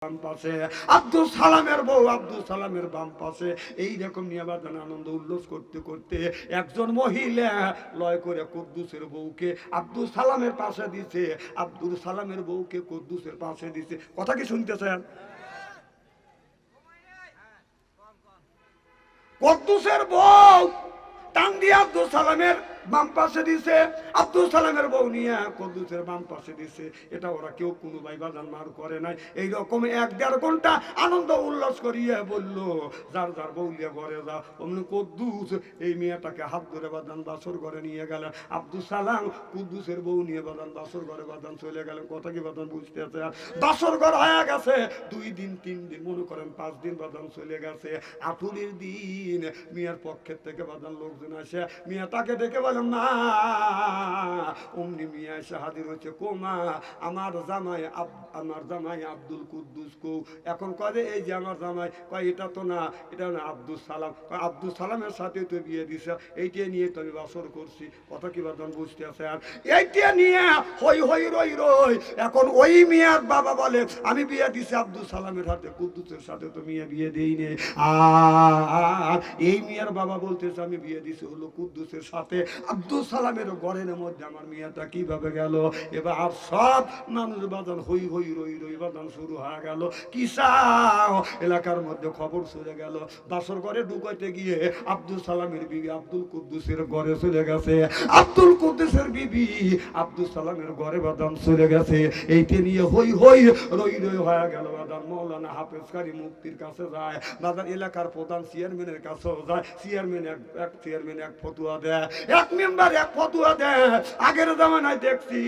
বাম পাশে আব্দুল সালামের বউ, আব্দুল সালামের বাম পাশে। এইরকম নিয়ে বাজান আনন্দ উল্লাস করতে করতে একজন মহিলা লয় করে কুদ্দুসের বউকে আব্দুল সালামের পাশে দিছে, আব্দুল সালামের বউকে কুদ্দুসের পাশে দিছে। কথা কি শুনতেছেন? কুদ্দুসের বউ টান দিয়ে আব্দুল সালামের বাম পাশে দিছে, আব্দুল সালামের বউ নিয়ে কুদ্দুসের বাম পাশে দিছে। এটা ওরা কেউ কোনো ভাই বাজান মার করে নাই। এইরকম 1-1.5 ঘন্টা আনন্দ উল্লাস করিয়ে বললো যার যার বউ নিয়ে ঘরে যা। অমনি কুদ্দুস এই মেয়েটাকে হাত ধরে বাজান বাসর ঘরে নিয়ে গেলেন। আব্দুল সালাম কুদ্দুসের বউ নিয়ে বাজান বাসর ঘরে বাজান চলে গেলেন। কথা কি বাজান বুঝতে আছে? বাসর ঘর হয়ে গেছে 2 দিন 3 দিন, মনে করেন 5 দিন বাজান চলে গেছে। 18 দিন মেয়ের পক্ষের থেকে বাজান লোকজন আসে, মেয়েটাকে ডেকে বলেন মা। অমনি মিয়া এসে হাজির হচ্ছে, কোমা আমার জামাই আব্দুল কুদ্দুস কো। এখন কয়ে এই যে আমার জামাই, কয় এটা তো না, এটা না আব্দুল সালাম। আব্দুল সালামের সাথে তো বিয়ে দিছে, এইটা নিয়ে তো আমি বাসর করছি। কথা কি বাদন বুঝতে আছে? আর এইটা নিয়ে হই হই রই রই। এখন ওই মিয়ার বাবা বলে আমি বিয়ে দিছি আব্দুল সালামের সাথে, কুদ্দুসের সাথে তো মেয়ে বিয়ে দেই নে। আর এই মিয়ার বাবা বলতেছে আমি বিয়ে দিছি হলো কুদ্দুসের সাথে। আব্দুল সালামের ঘরের মধ্যে আমার মেয়েটা কিভাবে গেল? এবার আর সব মানুষ বাজান হই হই রই রই বাজান শুরু হয়ে গেল। কি চাও? এলাকার মধ্যে খবর চলে গেল। বাসর ঘরে ঢুকাইতে গিয়ে আব্দুল সালামের বিবি আব্দুল কুদ্দুসের ঘরে চলে গেছে। আব্দুল কুদ্দুসের বিবি আব্দুল সালামের ঘরে বাদাম চলে গেছে। এইটা নিয়ে হই হই রই রই হয়ে গেল। বাদাম মৌলানা হাফেজ কারি মুফতির কাছে যায়, বাদাম এলাকার প্রধান চেয়ারম্যানের কাছেও যায়। চেয়ারম্যান এক ফতুয়া দেয়, এক মেম্বার এক ফতুয়া দেয়। আগের জামানায় দেখছি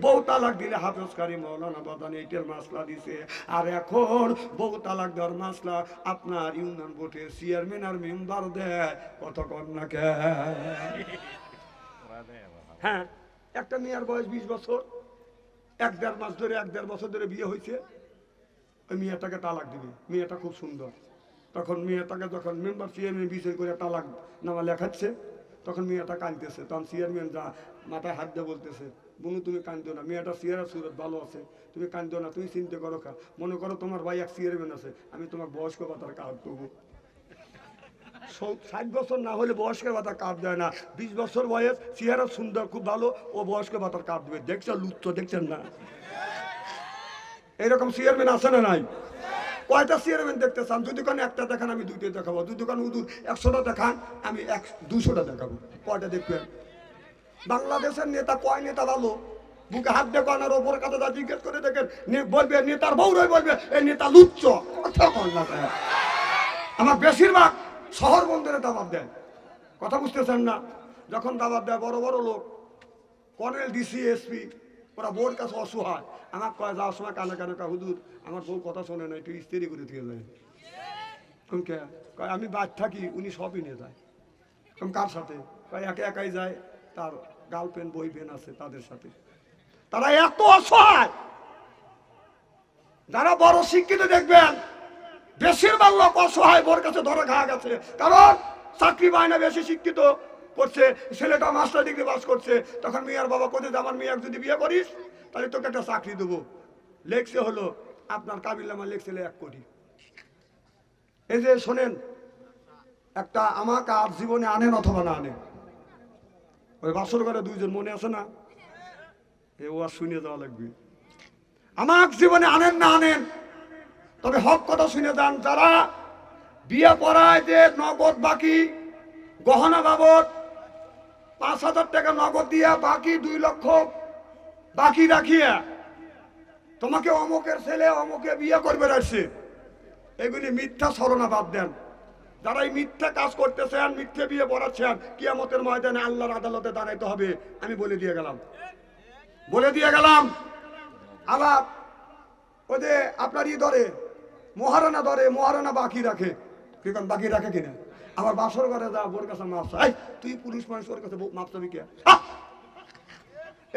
বউ তালাক দিলে হাফেজ কারি মৌলানা বাদান এইটার মাসলা দিছে। আর এখন বউ তালাক দেওয়ার মাসলা আপনার ইউনিয়ন বোর্ডের চেয়ারম্যান আর মেম্বার দেয়। কত কন্যাকে হ্যাঁ, একটা মেয়ের বয়স 20 বছর, 1-1.5 মাস ধরে 1-1.5 বছর ধরে বিয়ে হয়েছে। ওই মেয়েটাকে তালাক দিবে। মেয়েটা খুব সুন্দর। তখন মেয়েটাকে যখন মেম্বার চেয়ারম্যান বিষয় করে তালাক নামা লেখাচ্ছে, তখন মেয়েটা কাঁদতেছে। তখন চেয়ারম্যান যা মাথায় হাত দিয়ে বলতেছে, বনু তুমি কাঁদো না, মেয়েটা চেয়ারের সুরত ভালো আছে, তুমি কাঁদো না, তুমি চিন্তা করো খা। মনে করো তোমার ভাই এক চেয়ারম্যান আছে, আমি তোমার বয়স্ক ভাতার কার্ড দেবো। 60 বছর না হলে বয়স্কের ভাতার কার্ড দেয় না। 20 বছর বয়স, চেহারা সুন্দর খুব ভালো, ও বয়স্ক ভাতার কার্ড দেবে। দেখছেন লুচ্চ? দেখছেন না? এইরকম চেয়ারম্যান আছে না নাই? কয়টা চেয়ারম্যান দেখতে চান? দুই দোকানে একটা দেখান, আমি 2টা দেখাবো। 2 দোকান হুজুর 100টা দেখান, আমি 200টা দেখাবো। কয়টা দেখবেন? বাংলাদেশের নেতা কয় নেতা ভালো? বুকে হাত দেখো আর ওপর কাছে যা জিজ্ঞেস করে দেখেন, বলবে নেতার বউরাই বলবে এই নেতা লুচ্চ। কথা কন না? আমার বেশিরভাগ শহর বন্দরে দাবাত দেয়। কথা বুঝতেছেন না? যখন দাবাত দেয় বড় বড় লোক, কর্নেল, ডিসি, এসপি, ওরা বউর কাছে অসহায়। আমার কয় যাওয়ার সময় কানে কানে কয় হুজুর আমার বউ কথা শোনে না, একটু স্ত্রী করে দিয়ে যায়। কয় আমি বাদ থাকি, উনি সবই নিয়ে যায়। কার সাথে? কয় একা একাই যায়, তার গার্লফ্রেন্ড বয়ফ্রেন্ড আছে তাদের সাথে। তারা এত অসহায়। যারা বড় শিক্ষিত দেখবেন বেশিরভাগ লোক অসহায়, বোর কাছে ধরে খাওয়া গেছে। কারণ চাকরি পায় না, বেশি শিক্ষিত করছে, ছেলেটা মাস্টার ডিগ্রি পাস করছে। তখন মেয়ের বাবা কোথায়, আমার মেয়ে যদি বিয়ে করিস তাহলে তোকে একটা চাকরি দেবো। লেখছে হলো আপনার কাবিলামা লেখছিল 1 কোটি। এই যে শোনেন, একটা আমাকে আর জীবনে আনেন অথবা না আনেন, ওই বাসর ঘরে 2 জন মনে আছে না? এ ও আর শুনে যাওয়া লাগবে। আমার জীবনে আনেন না আনেন, তবে হক কথা শুনে যান। যারা বিয়ে পড়ায় যে নগদ বাকি গহনা বাবদ 5,000 টাকা নগদ দিয়া বাকি 2 লক্ষ বাকি রাখিয়া তোমাকে অমুকের ছেলে অমুকে বিয়ে করবে রাখছে, এগুলি মিথ্যা ছলনা বাদ দেন। যারা এই মিথ্যা কাজ করতেছেন, মিথ্যে বিয়ে পড়াচ্ছেন, কিয়ামতের ময়দানে আল্লাহর আদালতে দাঁড়াইতে হবে। আমি বলে দিয়ে গেলাম। আবার ওই যে আপনার ধরে মহারানা বাকি রাখে, কিরকম বাকি রাখে কিনা? আবার বাসর ঘরে যা বোর কাছে মাপ চাই, তুই পুরুষ মানুষ ওর কাছে মাপ চাবি কে?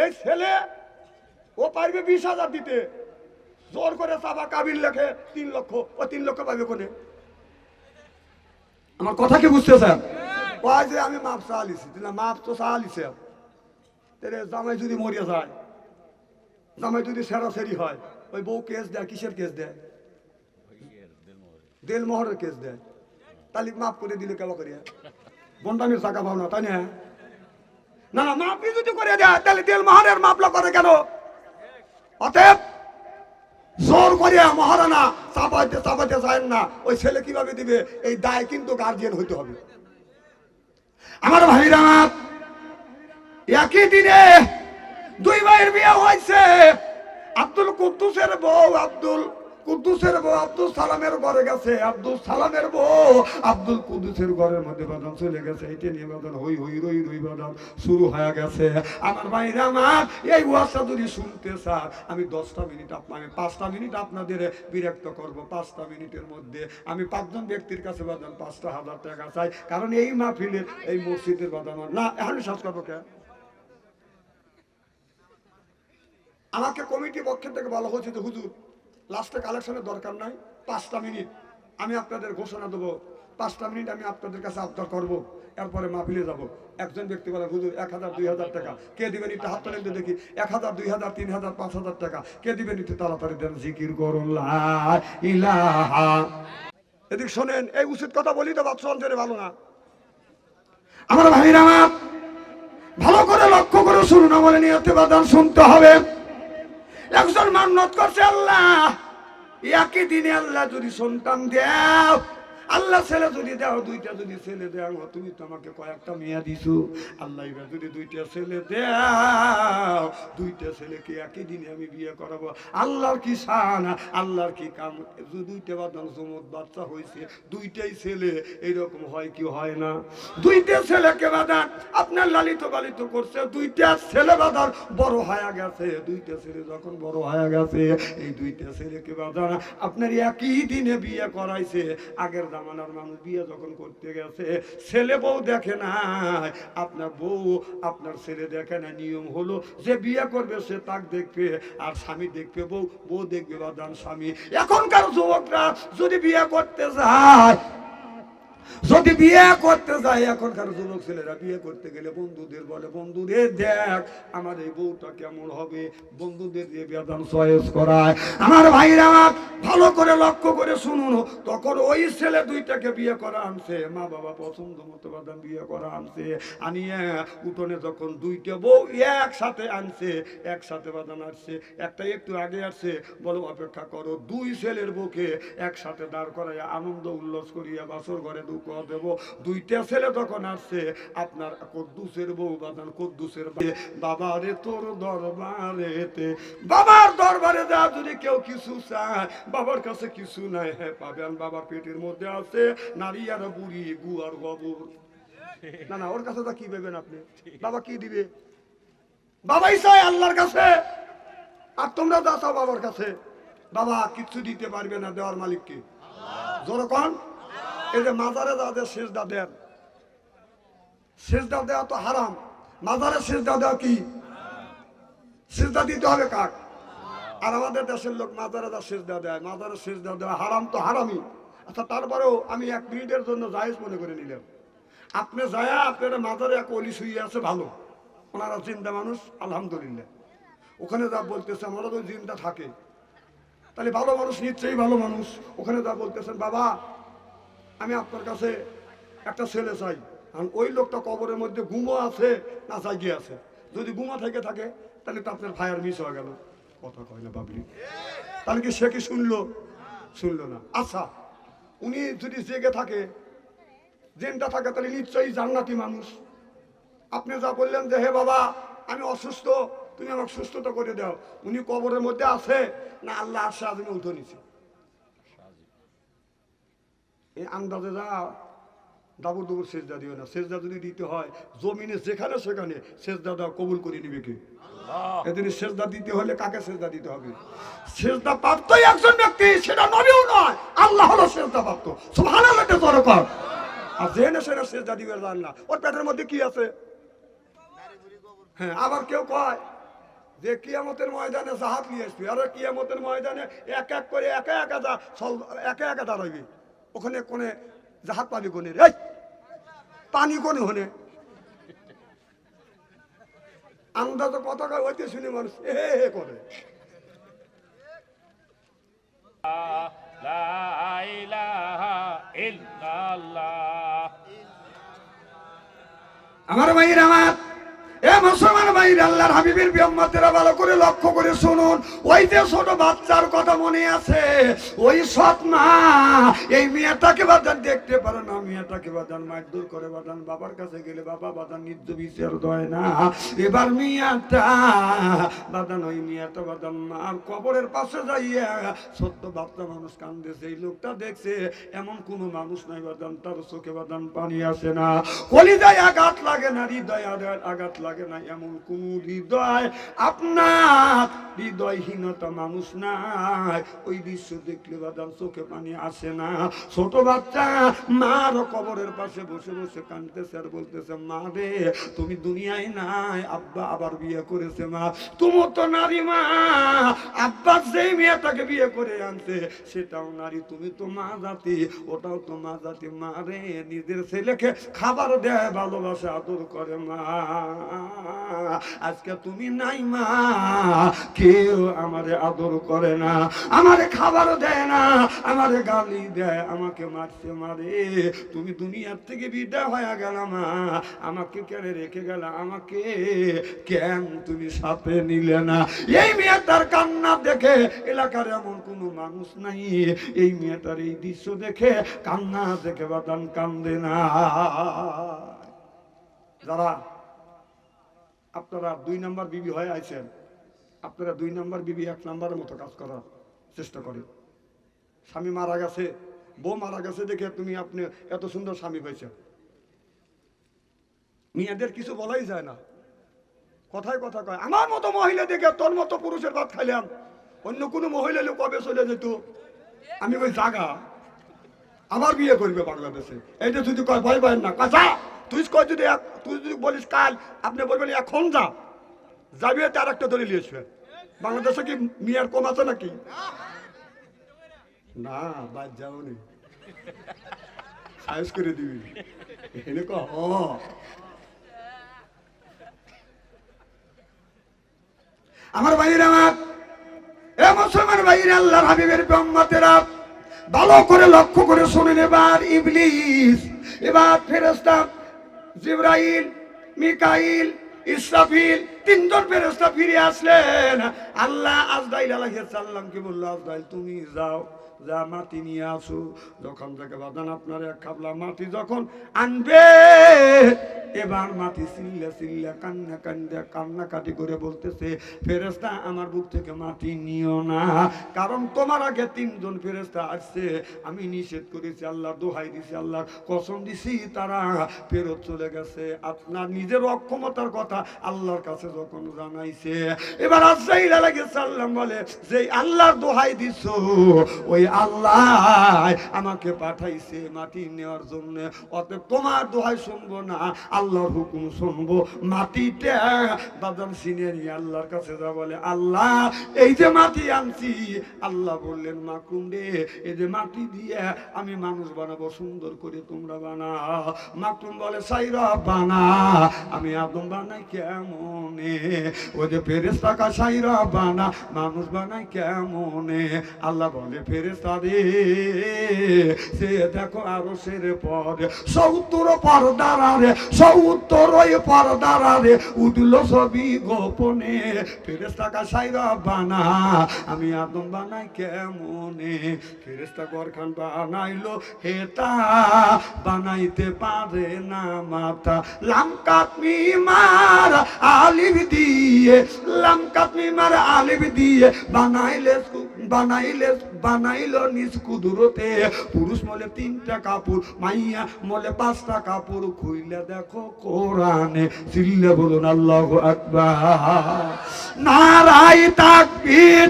এই ছেলে ও পারবে 20,000 দিতে, জোর করে চাবা কাবিল লেখে 3 লক্ষ, ও 3 লক্ষ পাবে কোনে? আমার কথা কি বুঝতেছেন? কয় যে আমি মাপ চালিছি, মাপ তো চালিছে। জামাই যদি মরিয়া যায়, জামাই যদি সেরাসেরি হয়, ওই বউ কেস দেয়। কিসের কেস দেয়? দেল মোহরের কেস দেয়, তাহলে মাফ করে দিলে কেবা করিয়া বন্ডামির টাকা পাও না, তাই না? না না, মাফি যদি করে দেয় তাহলে দেল মোহরের মাপলা করে কেন? অতএব জোর করিয়া মহারানা চাপাইতে চাপাইতে যায় না। ওই ছেলে কিভাবে দিবে এই দায় কিন্তু গার্জিয়ান হইতে হবে। আমার ভাইরা, একই দিনে দুই ভাইয়ের বিয়ে হয়েছে। আব্দুল কুদ্দুসের বউ আব্দুল সালামের ঘরে গেছে, আব্দুল সালামের বউ আব্দুল কুদ্দুসের ঘরের মধ্যে বাদাম চলে গেছে। এটা নিয়ে বাদাম হই হই রই রই বাদাম শুরু হয়ে গেছে। আমার ভাইরা আমার, এই ওয়াজটা যদি শুনতে চান আমি 10টা মিনিট, আমি 5টা মিনিট আপনাদের বিরক্ত করব। 5টা মিনিটের মধ্যে আমি 5 জন ব্যক্তির কাছে বাদাম 5,000 টাকা চাই, কারণ এই মাহফিলের এই মসজিদের বাদাম না এখন শ্বাস করবো কে? আমাকে কমিটি পক্ষের থেকে বলা হয়েছে যে হুজুর লাস্টে কালেকশনের দরকার নাই, 5টা মিনিট আমি আপনাদের ঘোষণা দেবো, 5টা মিনিট আমি আপনাদের কাছে আবদার করব, এরপরে মাহফিলে যাব। একজন ব্যক্তি বলে হুজুর 1,000 2,000 টাকা কে দিবেন? একটু হাত তুলে দেখি। 1,000 2,000 3,000 5,000 টাকা কে দিবেন? একটু তাড়াতাড়ি দেন। জিকির করুন লা ইলাহা। এদিক শোনেন, এই উচিত কথা বলি তো বাচ্চা অন্তরে ভালো না। আমার ভাইরা আমার ভালো করে লক্ষ্য করে শুনুন, আমলে নিয়তে বাদান শুনতে হবে। একজন মান্নত করছে, আল্লাহ একই দিনে আল্লাহ যদি সন্তান দাও, আল্লাহ ছেলে যদি দাও, 2টা যদি ছেলে দাও, তুমি তো আমাকে কয়েকটা মেয়ে দিছো, আল্লাহ এবার যদি 2টা ছেলে দাও, 2টা ছেলেকে একই দিনে আমি বিয়ে করাবো। আল্লাহর কি শান, আল্লাহর কি কাম। 2টা বাদাম জমত বাচ্চা হয়েছে, 2টাই ছেলে, এইরকম হয় কি হয় না? 2টা ছেলেকে বাদান আপনার লালিত পালিত করছে, 2টা ছেলে বাদান বড় হয়ে গেছে। 2টা ছেলে যখন বড় হয়ে গেছে, এই 2টা ছেলেকে বাদান আপনার একই দিনে বিয়ে করাইছে। আগের জামানার মানুষ বিয়ে যখন করতে গেছে ছেলে বউ দেখে না, আপনার বউ আপনার ছেলে দেখে না। নিয়ম হলো যে বিয়ে করবে সে তাক দেখবে, আর স্বামী দেখবে বউ, বউ দেখবে বাদান স্বামী। এখনকার যুবকরা যদি বিয়ে করতে যায়, এখনকার যুবক ছেলেরা বিয়ে করতে গেলে বন্ধুদের বলে, বন্ধুদের দেখ আমার এই বউটা কেমন হবে, বন্ধুদের দিয়ে বেদান চয়েস করায়। আমার ভাইরা ভালো করে লক্ষ্য করে শুনুন, তখন ওই ছেলে 2টাকে বিয়ে করা আনছে, মা বাবা পছন্দ মতো বাদাম বিয়ে করা আনছে, আনিয়ে উঠোনে যখন 2টা বউ একসাথে আনছে, একসাথে বাদান আসছে, একটা একটু আগে আসছে, বলো অপেক্ষা করো, 2 ছেলের বউকে একসাথে দাঁড় করাইয়া আনন্দ উল্লাস করিয়া বাসর ঘরে দেব। 2টা ছেলে তখন আসছে, আপনার কুদ্দুসের বউ বাদান কুদ্দুসের বাবারে তোর দরবারেতে, বাবার দরবারে যা, যদি কেউ কিছু চায়, বাবার কাছে কিছু নাই, হ্যাঁ পাবেন, বাবার পেটের মধ্যে আছে নারী আর বুড়ি, গু আর গোবর। না না, ওর কাছে তা কি পাবেন আপনি? বাবা কি দিবে? বাবাই চায় আল্লাহর কাছে, আর তোমরা যা চাও বাবার কাছে। বাবা কিচ্ছু দিতে পারবে না, দেওয়ার মালিক কি? যখন এই যে মাজারে যাদের সেজদা দেন, সেজদা দেওয়া তো হারাম। মাজারে সেজদা দেওয়া কি? সেজদা দিতে হবে কাক? আর আমাদের দেশের লোক মাজারে যা সেজদা দেয়, মাজারে সেজদা দেওয়া হারাম তো হারামই। আচ্ছা, তারপরেও আমি 1 মিনিটের জন্য জায়েজ মনে করে নিলাম। আপনি যায় আপনারা মাজারে এক অলি শুয়ে আছে, ভালো, ওনারা জিন্দা মানুষ, আলহামদুলিল্লাহ, ওখানে যা বলতেছে আমরা তো জিন্দা থাকে, তাহলে ভালো মানুষ, নিশ্চয়ই ভালো মানুষ। ওখানে যা বলতেছেন, বাবা আমি আপনার কাছে একটা ছেলে চাই। কারণ ওই লোকটা কবরের মধ্যে ঘুমো আছে না জাগিয়ে আছে, যদি ঘুমা থেকে থাকে তাহলে তো আপনার ভাইয়ের মিস হয়ে গেল। কথা কয় না বাবলি, তাহলে কি সে কি শুনলো? শুনলো না। আচ্ছা, উনি যদি জেগে থাকে, জেনটা থাকে, তাহলে নিশ্চয়ই জান্নাতি মানুষ। আপনি যা বললেন যে হে বাবা আমি অসুস্থ, তুমি আমাকে সুস্থতা করে দাও, উনি কবরের মধ্যে আছে না আল্লাহ আশা আজমে উঠে নিছে, এই আন্দাজে যা দাবুর দুবুর সেজদা দিও না। সেজদা যদি দিতে হয় জমিনে যেখানে সেখানে সেজদা দাও, কবুল করে নিবে কে? এদিন সেজদা দিতে হলে কাকে সেজদা দিতে হবে? সেজদা প্রাপ্তই একজন ব্যক্তি, সেটা নবীও নয়, আল্লাহ হলো সেজদা প্রাপ্ত। সুবহানাল্লাহ জোরে কর। আর জেনে সেটা সেজদা দিবে জান না, ওর পেটের মধ্যে কি আছে? হ্যাঁ, আবার কেউ কয় যে কিয়ামতের ময়দানে জাহাজ নিয়ে আসবে। আরে কিয়ামতের ময়দানে এক এক করে একা একা দাঁড়াইবে, ওখানে কোনে জাহাজ পাবি কোনে রে? পানি কোনে হনে? আন্দাজ কথা কয়, ওইতে শুনে মানুষ হে করে। লা ইলাহা ইল্লাল্লাহ। আমার ভাইয়ের আমার এ মুসলমান ভাইয়ের আল্লাহর হাবিবের বিম্মতেরা ভালো করে লক্ষ্য করে শুনুন। ওই যে ছোট বাচ্চার কথা মনে আছে, ওই সৎ মা এই মেয়েটাকে বাদান দেখতে পারে না, মেয়েটাকে বাদান মারধর করে, বাদান বাবার কাছে গেলে বাবা বাদান নিত্য বিচার দেয় না। এবার মেয়েটা বাদান ওই মেয়েটা বাদান মার কবরের পাশে যাইয়া ছোট্ট বাচ্চা মানুষ কান্দেছে, এই লোকটা দেখছে এমন কোনো মানুষ নাই বাদান তার চোখে বাদান পানি আসে না, কলিজায় আঘাত লাগে না, হৃদয় আঘাত লাগে না, এমন কোন হৃদয় আপনার হৃদয়হীনতা মানুষ নাই। ওই দৃশ্য দেখলে বাদাম চোখে পানি আসে না। ছোট বাচ্চা মার কবরের পাশে বসে বসে কাঁদতেছে আর বলতেছে, মা রে তুমি দুনিয়ায় নাই, আব্বা আবার বিয়ে করেছে, মা তুমি তো নারী, মা আব্বা যেই মেয়েটাকে বিয়ে করে আনছে সেটাও নারী, তুমি তো মা জাতি, ওটাও তো মা জাতি, মা রে নিজের ছেলেকে খাবার দেয়, ভালোবাসা আদর করে, মা আজকে তুমি নাই মা, কেউ আমারে আদর করে না, আমারে খাবার দেয় না, আমারে গালি দেয়, আমাকে মারছে, মারে তুমি দুনিয়ার থেকে বিদায় হয়ে গেল, মা আমাকে কেন রেখে গেল, আমাকে কেন তুমি সাথে নিলে না। এই মেয়েটার কান্না দেখে এলাকার এমন কোনো মানুষ নাই, এই মেয়েটার এই দৃশ্য দেখে কান্না দেখে বাদান কান্দে না। যারা আপনারা 2 নাম্বার বিবি হয়ে আইছেন, আপনারা 2 নাম্বার বিবি 1 নাম্বারের মতো কাজ করার চেষ্টা করেন। স্বামী মারা গেছে, বউ মারা গেছে দেখে তুমি আপনি এত সুন্দর স্বামী পাইছেন, মেয়েদের কিছু বলাই যায় না, কথায় কথা কয় আমার মতো মহিলা দেখে তোর মতো পুরুষের ভাত খাইলাম, অন্য কোনো মহিলা লোক কবে চলে যেত, আমি ওই জাগা আবার বিয়ে করবে বাংলাদেশে। এইটা যদি কয় ভয় ভয় না কাঁচা, তুই কয় যদি তুই যদি বলিস কাল, আপনি বলবেন এখন যা, যাবি তার একটা ধরে নিয়ে আসবে। বাংলাদেশে কি মেয়ের কম আছে নাকি? না, বাদ যাও নি, সাইজ করে দিবি এনে ক। আমার ভাইরা, আমার এ মুসলমান ভাইরা, আল্লাহর হাবিবের উম্মতেরা ভালো করে লক্ষ্য করে শুনেন। এবার ইবলিস, এবার ফেরেশতা জিবরাইল, মিকাইল, ইসরাফিল 3 জন ফেরেশতা ফিরে আসলেন। আল্লাহ আজরাইল আলাইহিস সালামকে বলল, আজরাইল তুমি যাও, যা মাটি নিয়ে আসো। যখন থেকে বাদান আপনার এক খাবলা মাটি যখন আনবে, এবার মাটি চিল্লা চিল্লা কান্না কান্দা কান্নাকাটি করে বলতেছে, ফেরেশতা আমার বুক থেকে মাটি নিও না, কারণ তোমার আগে 3 জন ফেরেশতা আসছে, আমি নিষেধ করেছি, আল্লাহ দোহাই দিছি, আল্লাহ কসম দিছি, তারা ফেরত চলে গেছে। আপনার নিজের অক্ষমতার কথা আল্লাহর কাছে যখন জানাইছে, এবার আজরাইল আলাইহিস সালাম বলে, যে আল্লাহর দোহাই দিছো ওই আল্লাহ আমাকে পাঠাইছে মাটি নেওয়ার জন্য, অতএব তোমার দোহাই শুনবো না, আল্লাহর হুকুম শুনবো। মাটিটা বাদাম সিনে নিয়ে আল্লাহর কাছে যা বলে, আল্লাহ এই যে মাটি আনছি, আল্লাহ বললেন মাকরুম রে, এই যে মাটি দিয়ে আমি মানুষ বানাবো, সুন্দর করে তোমরা বানাও। মাকরুম বলে, সাইরা বানা, আমি আদম বানাই কেমনে, ওই যে ফেরেশতা কা সাইরা বানা, মানুষ বানাই কেমনে। আল্লাহ বলে, ফেরেশতা রে সে দেখো আরশের পর 70 পর্দারা রে, 70 পর্দারা রে উঠলো ছবি গোপনে, ফেরেশতা কা সাইরা বানা, আমি আদম বানাই কেমনে। ফেরেশতা ঘরখান বানাইলো, হেতা বানাইতে পারে না মাথা, লামকাত মিমার আলিফ দিয়ে, লামকাত মিমার আলিফ দিয়ে বানাইলো নিজ কুদরতে। পুরুষ মলে 3টা কাপড়, মাইয়া মলে 5টা কাপড়, খুইলে দেখো কোরআনে, চিল্লে বলুন আল্লাহু আকবার, নারাই তাকবীর,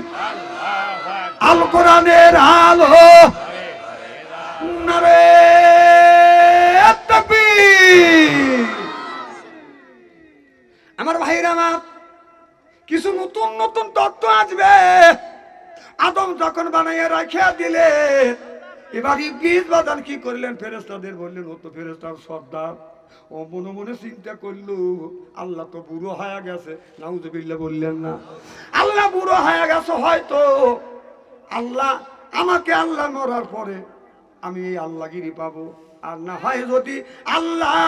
আল কোরআনের আলো, নারে তাকবীর। আমার ভাইরা, আমার কিছু নতুন নতুন তত্ত্ব আসবে। আদম যখন বানাইয়া রাখিয়া দিলে, এবার ইবলিস বাদান কি করলেন, ফেরেশতাদের বললেন, ও তো ফেরেশতার সর্দার, ও মনে মনে চিন্তা করলো, আল্লাহ তো বুড়ো হয়ে গেছে, নাউজুবিল্লাহ বললেন না, আল্লাহ বুড়ো হয়ে গেছে, হয়তো আল্লাহ আমাকে, আল্লাহ মরার পরে আমি এই আল্লাহগিরি পাবো, আর না হয় যদি আল্লাহ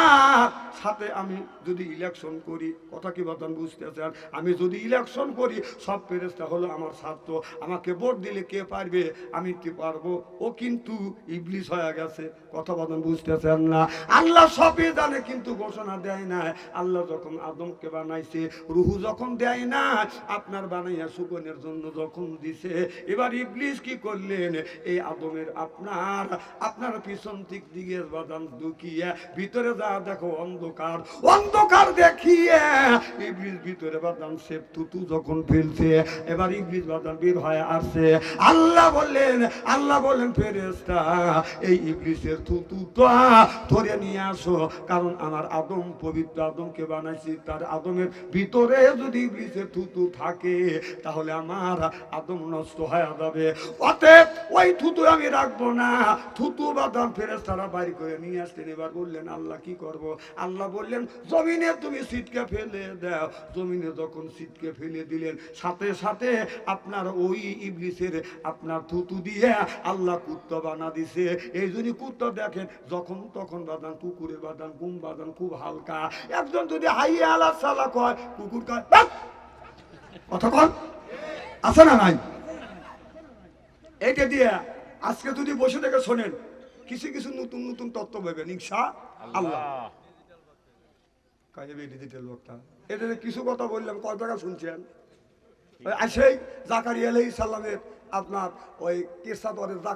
সাথে আমি যদি ইলেকশন করি, কথা কি বলেন বুঝতেছেন, আমি যদি ইলেকশন করি সব ফেরেশতা হলো আমার ছাত্র, আমাকে ভোট দিলে কে পারবে, আমি কি পারবো, ও কিন্তু ইবলিস হয়ে গেছে, কথা বলেন বুঝতেছেন না। আল্লাহ সবই জানে কিন্তু ঘোষণা দেয় না। আল্লাহ যখন আদমকে বানাইছে রুহু যখন দেয় না, আপনার বানাইয়া সুগনের জন্য যখন দিছে, এবার ইবলিস কি করলেন, এই আদমের আপনার পিছন দিক দিকে বাদাম ঢুকিয়ে ভিতরে যা দেখো অন্ধকার, অন্ধকার দেখিয়ে ইবলিস ভিতরে বাদাম সে থুতু যখন ফেলছে, এবার ইবলিস বাদাম বের হয়ে আসছে। আল্লাহ বললেন ফেরেশতা এই ইবলিসের থুতুটা ধরে নিয়ে আসো, কারণ আমার আদম পবিত্র, আদমকে বানাইছি, তার আদমের ভিতরে যদি ইবলিসের থুতু থাকে তাহলে আমার আদম নষ্ট হয়ে যাবে, অতএব ওই থুতু আমি রাখবো না। থুতু বাদাম ফেরেশতারা বাইর করে নিয়ে আসলেন। এবার বললেন আল্লাহ কি করব? আল্লাহ বললেন জমিনে তুমি ছিটকে ফেলে দাও। জমিনে যখন ছিটকে ফেলে দিলেন, সাথে সাথে আপনার ওই ইবলিসের আপনার থুতু দিয়ে আল্লাহ কুত্তা বানা দিছে। এই জন্য কুত্তা দেখেন যখন তখন বাদান, কুকুরের বাদান, গুম বাদান খুব হালকা। একজন যদি হাইয়া আলা সালা কয়, কুকুর কয় কথা কন, আছে না নাই? এইটা দিয়ে আজকে যদি বসে থেকে শোনেন, কিছু কিছু নতুন নতুন তত্ত্ব পাবেন ইনশাআল্লাহ। ডিজিটাল বক্তা এদের কিছু কথা বললাম, কয় টাকা শুনছেন? সেই জাকারিয়া আলাইহিস সালামের আপনার ওই কেসা দরের